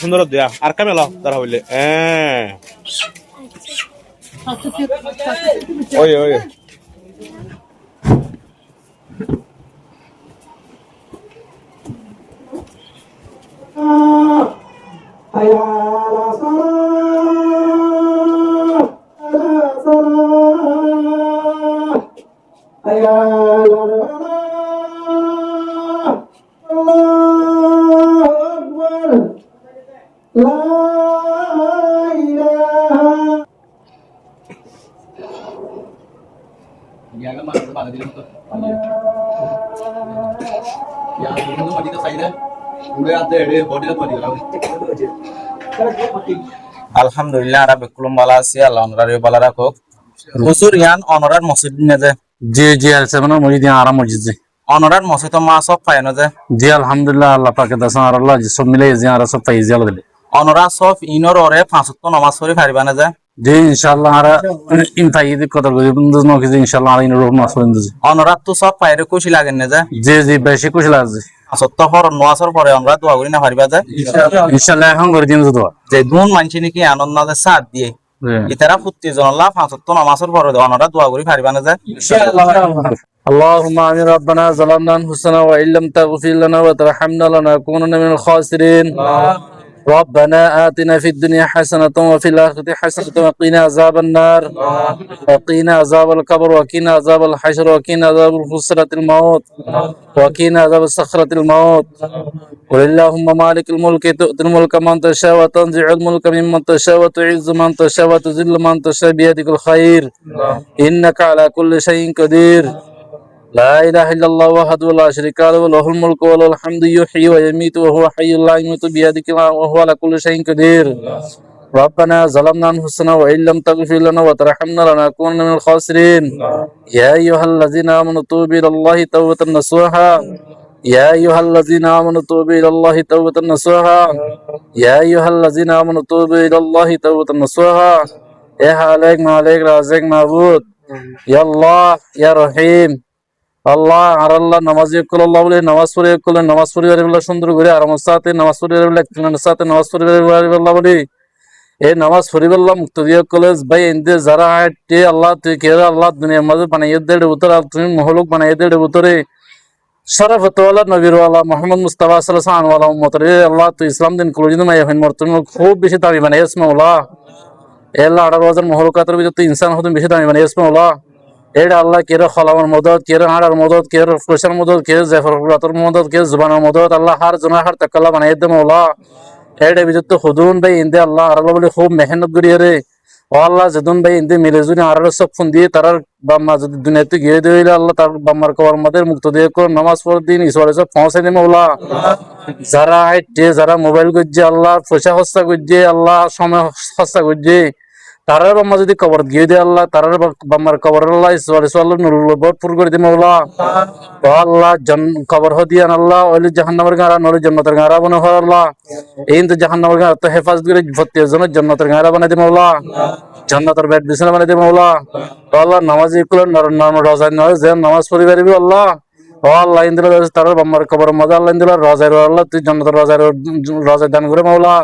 সুন্দর দিয়া আর কামে লাও তারা হইলে ওই ওই আলহামদুলিল্লাহ আরা বেকুলম বালা আছি আল্লাহ অনরারে বালা রাখুক হুজুর ইয়ান অনরার মসজিদ নে যে জি আছে মানে মসজিদ আরাম মসজিদ জি অনরার মসজিদ মা সব পায় না যে জি আলহামদুলিল্লাহ আল্লাহ পাকে দাসন আর আল্লাহ সব মিলে জি আর সব পাই জি আল্লাহ অনরা সব ইনর ওরে পাঁচ ওয়াক্ত নামাজ পড়ি পারিবা না যে জি ইনশাআল্লাহ আর ইন তাইদি কত করে বন্ধু নকি জি ইনশাআল্লাহ আর ইন রোহ মাস বন্ধু জি অনরা তো সব পাইরে খুশি লাগেন না যে জি বেশি খুশি লাগছে সত্য হর নোয়াসর পরে আমরা দোয়া করি না পারিবা যে ইনশাআল্লাহ এখন করে দিন দোয়া যে দুন মানছি নাকি আনন্দ না সাথ দিয়ে ইতারা ফুত্তি জনল্লাহ পাঁচ ওয়াক্ত নামাজের পরে অনরা দোয়া করি পারিবা না যে ইনশাআল্লাহ اللهم آمين ربنا ظلمنا أنفسنا وإن لم تغفر لنا وترحمنا لنكونن من الخاسرين ربنا آتنا في الدنيا حسنة وفي الآخرة حسنة وقنا عذاب النار وقنا عذاب القبر وقنا عذاب الحشر وقنا عذاب الفسرة الموت وقنا عذاب الصخرة الموت قل اللهم مالك الملك تؤتي الملك من تشاء وتنزع الملك ممن تشاء وتعز من تشاء وتذل من تشاء بيدك الخير إنك على كل شيء قدير لا إله إلا الله وحده لا شريك له له الملك وله الحمد يحيي ويميت وهو حي لا يموت بيدك وهو على كل شيء قدير ربنا ظلمنا أنفسنا وإن لم تغفر لنا وترحمنا لنكونن من الخاسرين يا أيها الذين آمنوا توبوا إلى الله توبة نصوحا يا أيها الذين آمنوا توبوا إلى الله توبة نصوحا يا أيها الذين آمنوا توبوا إلى الله توبة نصوحا يا عليك مالك رازق معبود يا الله يا رحيم আল্লাহ আর আল্লাহ নামাজ ইকুল আল্লাহ বলে নামাজ পড়ে ইকুল নামাজ পড়িবারে বলে সুন্দর করে আর আমার সাথে নামাজ পড়িবারে বলে একজনের সাথে নামাজ পড়িবারে আল্লাহ বলি এই নামাজ পড়িবাল্লাহ মুক্ত দিয়ে কলেজ ভাই ইন্দে যারা আটে আল্লাহ তুই কেরা আল্লাহ দুনিয়ার মাঝে বানাইয়ে দেড় উত্তর আর তুমি মহলুক বানাইয়ে দেড় উত্তরে শরফতওয়ালা নবীরওয়ালা মোহাম্মদ মুস্তাফা সাল্লাল্লাহু আলাইহি ওয়াসাল্লাম উম্মতরে আল্লাহ তুই ইসলাম দিন কুলজিন মাই হইন মর্তম খুব বেশি দামি বানাইস মাওলা এ আল্লাহ 18000 মহলুকাতের ভিতর তুই ইনসান হতে বেশি দামি বানাইস মাওলা এর আল্লাহ কের খলাওয়ার মদত কের হাড়ার মদত কের ফসল মদত কের জাফরাতুর মদত কের জুবানের মদত আল্লাহ হার জনা হার তাকাল্লা বানাই দে মাওলা এর ভিতর হুদুন ভাই ইন্দে আল্লাহ আর আল্লাহ বলে খুব মেহনত করি রে ও আল্লাহ যেদুন ভাই ইন্দে মিলে জুনি আর সব ফোন দিয়ে তার বাম্মা যদি দুনিয়াতে গিয়ে দিলে আল্লাহ তার বাম্মার কবর মধ্যে মুক্ত দিয়ে কর নামাজ পড় দিন ঈশ্বরে সব পৌঁছে দে মাওলা যারা আইটে যারা মোবাইল গজ্জে আল্লাহ পয়সা খরচা গজ্জে আল্লাহ সময় খরচা গজ্জে তারার বাম্মা যদি কবর গিয়ে দেয় আল্লাহ তারার বাম্মার কবর আল্লাহ নুরুল ভরপুর করে দিবে আল্লাহ ও আল্লাহ কবর হদিয়ান আল্লাহ ওইলি জাহান্নামের গাঁরা নলি জান্নাতের গাঁরা বানাই হয় আল্লাহ এই তো জাহান্নামের গাঁরা তো হেফাজত করে ভর্তি জনের জান্নাতের গাঁরা বানাই দিবে আল্লাহ জান্নাতের বেড বিছানা বানাই দিবে আল্লাহ ও আল্লাহ নামাজ ইকুল রোজা নয় যে নামাজ পড়ি পারিবি আল্লাহ ও আল্লাহ ইন্দিরা তারার বাম্মার কবর মজা আল্লাহ ইন্দিরা রোজায় আল্লাহ তুই জান্নাতের রোজায় দান করে মাওলা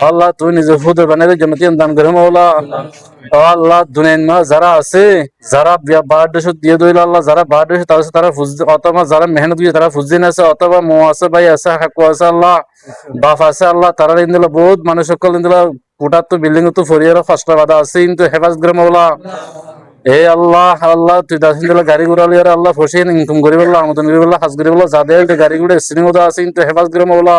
আল্লাহ তুই নিজে ফুদের বানাইলে জান্নাতি দান করে মাওলা ও আল্লাহ দুনিয়ার মা যারা আছে যারা বাহাদুর দিয়ে দইল আল্লাহ যারা বাহাদুর তারা ফুজতে অথবা যারা মেহনত দিয়ে তারা ফুজদিন আছে অথবা মো আছে ভাই আছে হাকু আছে আল্লাহ বাপ আছে আল্লাহ তারা ইন্দিলা বহুত মানুষ সকল ইন্দিলা কোটার তো বিল্ডিং তো ফরিয়ার ফাঁসলা বাধা আছে কিন্তু হেফাজত করে মাওলা এ আল্লাহ আল্লাহ তুই দাসিন দিলা গাড়ি ঘোড়ালি আর আল্লাহ ফসিয়ে ইনকাম করি বললা আমাদের বললা হাজ করি বললা যাদের গাড়ি ঘুরে সিনেম আছে কিন্তু হেফাজত করে মাওলা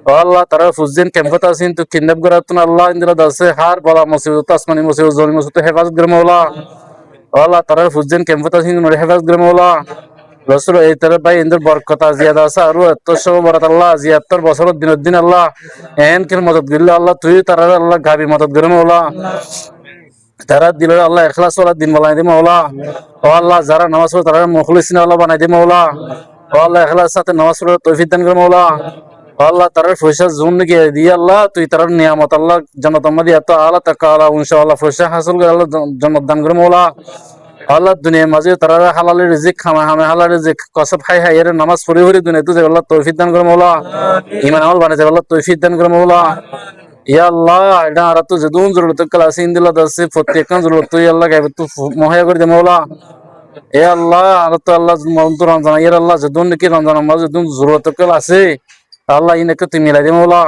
ও আল্লাহ তারা ফুজদিন ক্যাম্পত আছে কিন্তু কিডন্যাপ করার তো আল্লাহ ইন্দিরা দাসে হার বলা মুসিবত আসমানি মুসিবত জনি মুসিবত হেফাজত করে মাওলা ও আল্লাহ তারা ফুজদিন ক্যাম্পত আছে কিন্তু হেফাজত করে মাওলা রসুল এই তারা ভাই ইন্দ্র বরকতা জিয়াদা আছে আর এত সব বরাত আল্লাহ ৭২ বছর দিনের দিন আল্লাহ এন কিল মদত দিল আল্লাহ তুই তারা আল্লাহ গাবি মদত করে মাওলা তারা দিল আল্লাহ ইখলাস ওয়ালা দিন বানাই দে মাওলা ও আল্লাহ যারা নামাজ পড়ে তারা মুখলিসিন আল্লাহ বানাই দে মাওলা ও আল্লাহ ইখলাস সাথে নামাজ পড়ে তৌফিক দান করে মাওলা ও আল্লাহ তার পয়সা জুন গিয়ে দিয়ে আল্লাহ তুই তার নিয়ামত আল্লাহ জান্নাত আমাদি এত আলা তাকালা ইনশাআল্লাহ পয়সা হাসিল করে আল্লাহ জান্নাত দান করে মাওলা ও আল্লাহ দুনিয়ার মাঝে তারা হালালের রিজিক খামা হামে হালালের রিজিক কসব খাই হাই এর নামাজ পড়ে পড়ে দুনিয়াতে যে আল্লাহ তৌফিক দান করে মাওলা ঈমান আমল বানাতে আল্লাহ তৌফিক দান করে মাওলা ইয়া আল্লাহ এটা আর তো যদুন জরুরত ক্লাস ইন দিলা দাসে প্রত্যেকজন জরুরত ইয়া আল্লাহ গায়ব তো মহায়া করে দে মাওলা এ আল্লাহ আর তো আল্লাহ মন্ত রমজান ইয়া আল্লাহ যদুন কি রমজান মাঝে যদুন জরুরত ক্লাস আছে আল্লাহ ইনকে তুমি মিলাই দে মাওলা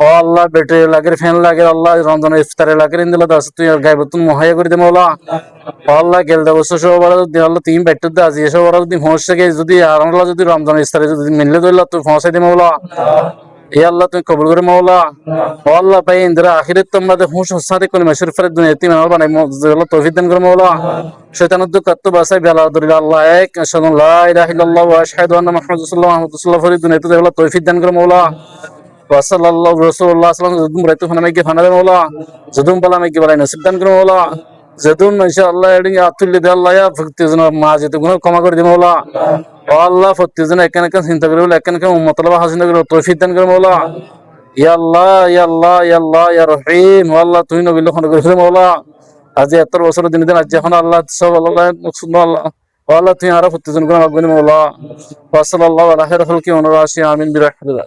ও আল্লাহ ব্যাটারি লাগে ফ্যান লাগে আল্লাহ রমজান ইফতারে লাগে ইন দিলা দাসে তুই গায়ব তো মহায়া করে দে মাওলা আল্লাহ গেল দেবস সবার দিন আল্লাহ তিন ব্যাটার দে আজি সবার দিন পৌঁছে গে যদি আর আল্লাহ যদি রমজান ইফতারে যদি মিললে দইলা তুই পৌঁছাই দে মাওলা এ আল্লাহ তুমি কবুল করে মাওলা ও আল্লাহ পাই ইন্দরা আখিরাত তোমরা দে হুশ সাথে কোন মাসুর ফরদ দুনিয়া তিন আল্লাহ বানাই আল্লাহ তৌফিক দান করে মাওলা শয়তানের দুঃখ কত বাসাই বেলা দরিল আল্লাহ এক আশহাদু লা ইলাহা ইল্লাল্লাহ ওয়া আশহাদু আন্না মুহাম্মাদুর রাসূলুল্লাহ ফরিদ দুনিয়া তে আল্লাহ তৌফিক দান করে মাওলা ওয়া সাল্লাল্লাহু রাসূলুল্লাহ সাল্লাল্লাহু আলাইহি ওয়াসাল্লাম যদুম রাইতু ফানামে কি ফানারে মাওলা যদুম বালা মে কি বালাই নসিব দান করে মাওলা যদুম ইনশাআল্লাহ এডিং আতুল্লি দে আল্লাহ ইয়া ভক্তি জন মা যেতে গুনাহ ক্ষমা করে দে মাওলা ও আল্লাহ ভক্তি জন একান একান চিন্তা করে একান একান উম্মত আল্লাহ হাসিনা করে তৌফিক দান করে মাওলা ইয়া আল্লাহ ইয়া আল্লাহ ইয়া আল্লাহ ইয়া রহিম ও আল্লাহ তুই নবী লখন করে মাওলা আজ এত বছর দিন দিন আজ এখন আল্লাহ সব আল্লাহ সুবহানাল্লাহ ও আল্লাহ তুই আর ভক্তি জন করে মাওলা ওয়া সাল্লাল্লাহু আলা খায়রি খালকি ওয়া রাশি আমিন বিরহমাতিকা